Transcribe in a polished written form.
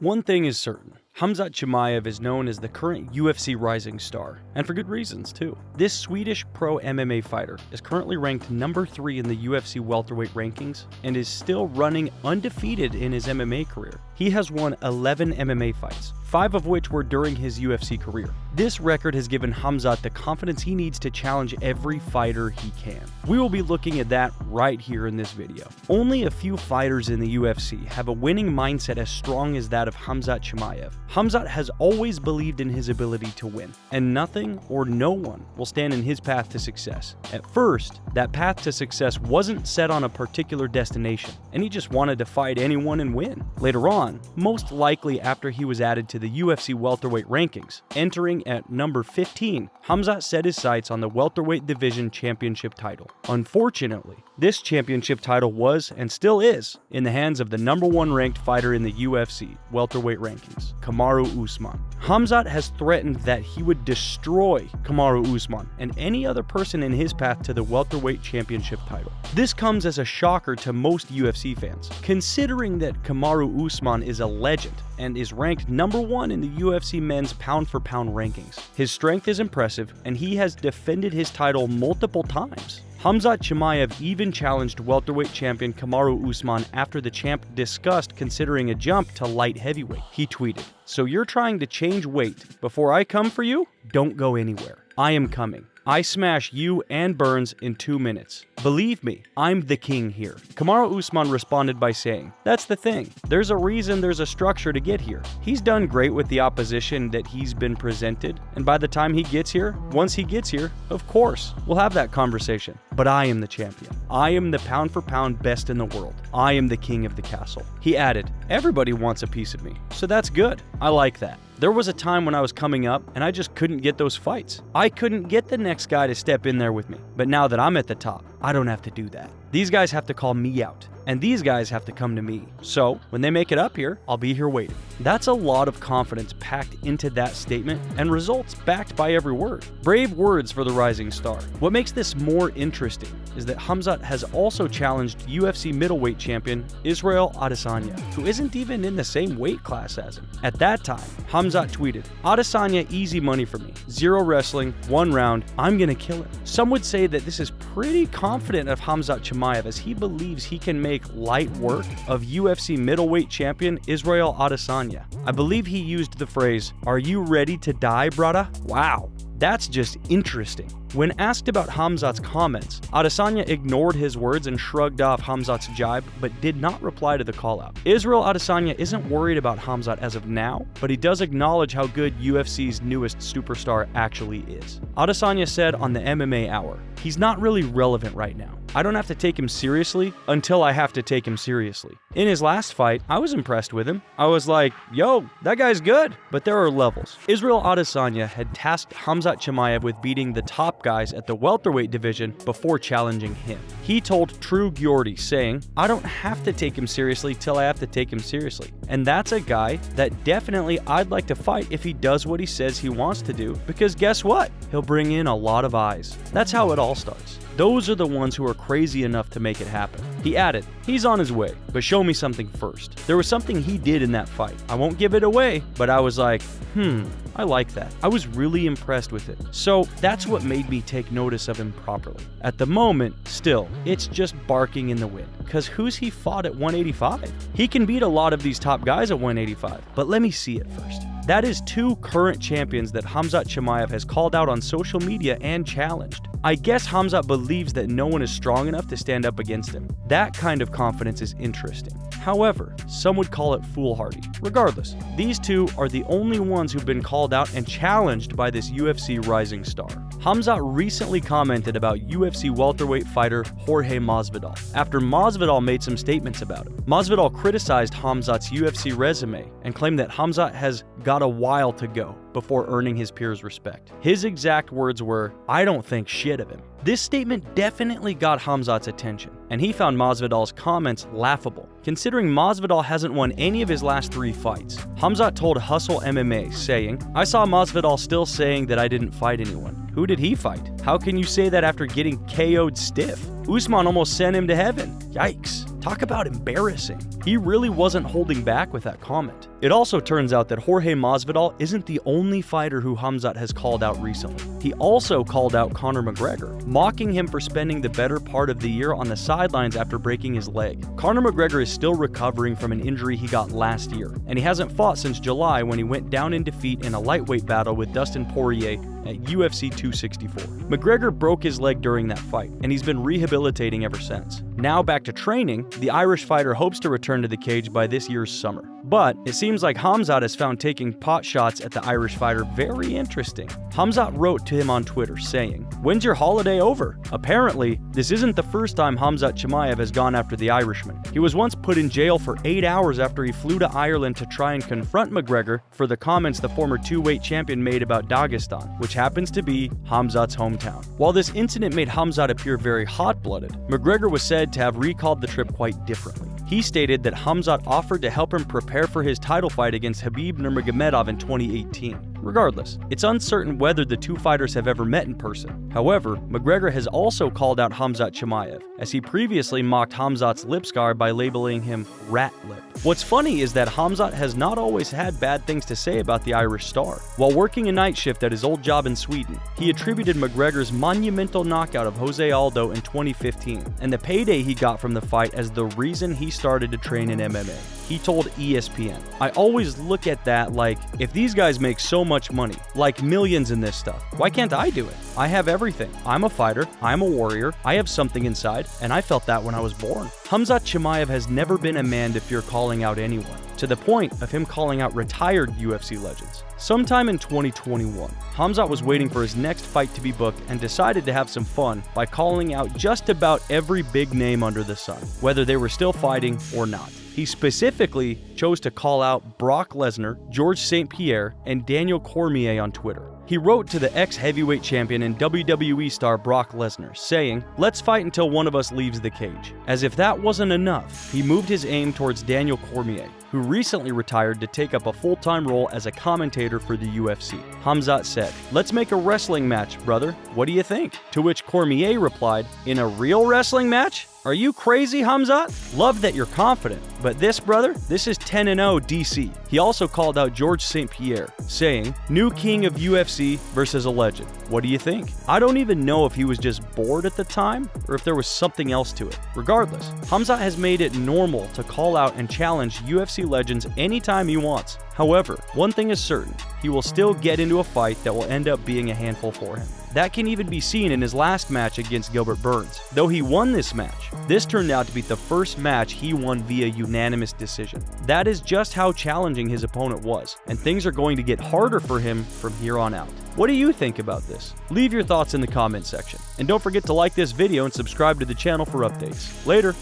One thing is certain. Khamzat Chimaev is known as the current UFC rising star, and for good reasons too. This Swedish pro MMA fighter is currently ranked number 3 in the UFC welterweight rankings and is still running undefeated in his MMA career. He has won 11 MMA fights, 5 of which were during his UFC career. This record has given Khamzat the confidence he needs to challenge every fighter he can. We will be looking at that right here in this video. Only a few fighters in the UFC have a winning mindset as strong as that of Khamzat Chimaev. Khamzat has always believed in his ability to win, and nothing or no one will stand in his path to success. At first, that path to success wasn't set on a particular destination, and he just wanted to fight anyone and win. Later on, most likely after he was added to the UFC welterweight rankings, entering at number 15, Khamzat set his sights on the welterweight division championship title. Unfortunately, this championship title was, and still is, in the hands of the number 1 ranked fighter in the UFC welterweight rankings, Kamaru Usman. Khamzat has threatened that he would destroy Kamaru Usman and any other person in his path to the welterweight championship title. This comes as a shocker to most UFC fans, considering that Kamaru Usman is a legend and is ranked number 1 in the UFC men's pound-for-pound rankings. His strength is impressive, and he has defended his title multiple times. Khamzat Chimaev even challenged welterweight champion Kamaru Usman after the champ discussed considering a jump to light heavyweight. He tweeted, "So you're trying to change weight before I come for you? Don't go anywhere. I am coming. I smash you and Burns in 2 minutes. Believe me, I'm the king here." Kamaru Usman responded by saying, "That's the thing. There's a reason there's a structure to get here. He's done great with the opposition that he's been presented, and by the time he gets here, once he gets here, of course, we'll have that conversation. But I am the champion. I am the pound for pound best in the world. I am the king of the castle." He added, "Everybody wants a piece of me, so that's good. I like that. There was a time when I was coming up and I just couldn't get those fights. I couldn't get the next guy to step in there with me. But now that I'm at the top, I don't have to do that. These guys have to call me out, and these guys have to come to me. So when they make it up here, I'll be here waiting." That's a lot of confidence packed into that statement, and results backed by every word. Brave words for the rising star. What makes this more interesting is that Khamzat has also challenged UFC middleweight champion Israel Adesanya, who isn't even in the same weight class as him. At that time, Khamzat tweeted, "Adesanya easy money for me. 0 wrestling, 1 round, I'm gonna kill him." Some would say that this is pretty confident of Khamzat Chimaev, as he believes he can make light work of UFC middleweight champion Israel Adesanya. I believe he used the phrase, "Are you ready to die, brother?" Wow, that's just interesting. When asked about Khamzat's comments, Adesanya ignored his words and shrugged off Khamzat's jibe, but did not reply to the call-out. Israel Adesanya isn't worried about Khamzat as of now, but he does acknowledge how good UFC's newest superstar actually is. Adesanya said on the MMA Hour, "He's not really relevant right now. I don't have to take him seriously until I have to take him seriously. In his last fight, I was impressed with him. I was like, yo, that guy's good." But there are levels. Israel Adesanya had tasked Khamzat Chimaev with beating the top guys at the welterweight division before challenging him. He told True Gyorty, saying, "I don't have to take him seriously till I have to take him seriously." And that's a guy that definitely I'd like to fight if he does what he says he wants to do, because guess what? He'll bring in a lot of eyes. That's how it all starts. Those are the ones who are crazy enough to make it happen. He added, "He's on his way, but show me something first." There was something he did in that fight. I won't give it away, but I was like, I like that. I was really impressed with it. So that's what made me take notice of him properly. At the moment, still, it's just barking in the wind, because who's he fought at 185? He can beat a lot of these top guys at 185, but let me see it first. That is 2 current champions that Khamzat Chimaev has called out on social media and challenged. I guess Khamzat believes that no one is strong enough to stand up against him. That kind of confidence is interesting. However, some would call it foolhardy. Regardless, these 2 are the only ones who've been called out and challenged by this UFC rising star. Khamzat recently commented about UFC welterweight fighter Jorge Masvidal after Masvidal made some statements about him. Masvidal criticized Khamzat's UFC resume and claimed that Khamzat has got a while to go before earning his peers' respect. His exact words were, "I don't think shit of him." This statement definitely got Khamzat's attention, and he found Masvidal's comments laughable, considering Masvidal hasn't won any of his last 3 fights. Khamzat told Hustle MMA, saying, "I saw Masvidal still saying that I didn't fight anyone. Who did he fight? How can you say that after getting KO'd stiff? Usman almost sent him to heaven. Yikes." Talk about embarrassing. He really wasn't holding back with that comment. It also turns out that Jorge Masvidal isn't the only fighter who Khamzat has called out recently. He also called out Conor McGregor, mocking him for spending the better part of the year on the sidelines after breaking his leg. Conor McGregor is still recovering from an injury he got last year, and he hasn't fought since July when he went down in defeat in a lightweight battle with Dustin Poirier at UFC 264. McGregor broke his leg during that fight, and he's been rehabilitating ever since. Now back to training, the Irish fighter hopes to return to the cage by this year's summer. But it seems like Khamzat has found taking pot shots at the Irish fighter very interesting. Khamzat wrote to him on Twitter saying, "When's your holiday over?" Apparently, this isn't the first time Khamzat Chimaev has gone after the Irishman. He was once put in jail for 8 hours after he flew to Ireland to try and confront McGregor for the comments the former two-weight champion made about Dagestan, which happens to be Khamzat's hometown. While this incident made Khamzat appear very hot-blooded, McGregor was said to have recalled the trip quite differently. He stated that Khamzat offered to help him prepare for his title fight against Khabib Nurmagomedov in 2018. Regardless, it's uncertain whether the two fighters have ever met in person. However, McGregor has also called out Khamzat Chimaev, as he previously mocked Khamzat's lip scar by labeling him rat lip. What's funny is that Khamzat has not always had bad things to say about the Irish star. While working a night shift at his old job in Sweden, he attributed McGregor's monumental knockout of Jose Aldo in 2015 and the payday he got from the fight as the reason he started to train in MMA. He told ESPN, "I always look at that like, if these guys make so much money, like millions in this stuff, why can't I do it? I have everything. I'm a fighter, I'm a warrior, I have something inside, and I felt that when I was born." Khamzat Chimaev has never been a man to fear calling out anyone, to the point of him calling out retired UFC legends. Sometime in 2021, Khamzat was waiting for his next fight to be booked and decided to have some fun by calling out just about every big name under the sun, whether they were still fighting or not. He specifically chose to call out Brock Lesnar, Georges St-Pierre, and Daniel Cormier on Twitter. He wrote to the ex-heavyweight champion and WWE star Brock Lesnar, saying, "Let's fight until one of us leaves the cage." As if that wasn't enough, he moved his aim towards Daniel Cormier, who recently retired to take up a full-time role as a commentator for the UFC. Khamzat said, "Let's make a wrestling match, brother. What do you think?" To which Cormier replied, "In a real wrestling match? Are you crazy, Khamzat? Love that you're confident, but this, brother, this is 10-0 DC." He also called out Georges St-Pierre, saying, "New king of UFC versus a legend. What do you think?" I don't even know if he was just bored at the time or if there was something else to it. Regardless, Khamzat has made it normal to call out and challenge UFC legends anytime he wants. However, one thing is certain, he will still get into a fight that will end up being a handful for him. That can even be seen in his last match against Gilbert Burns. Though he won this match, this turned out to be the first match he won via unanimous decision. That is just how challenging his opponent was, and things are going to get harder for him from here on out. What do you think about this? Leave your thoughts in the comment section. And don't forget to like this video and subscribe to the channel for updates. Later!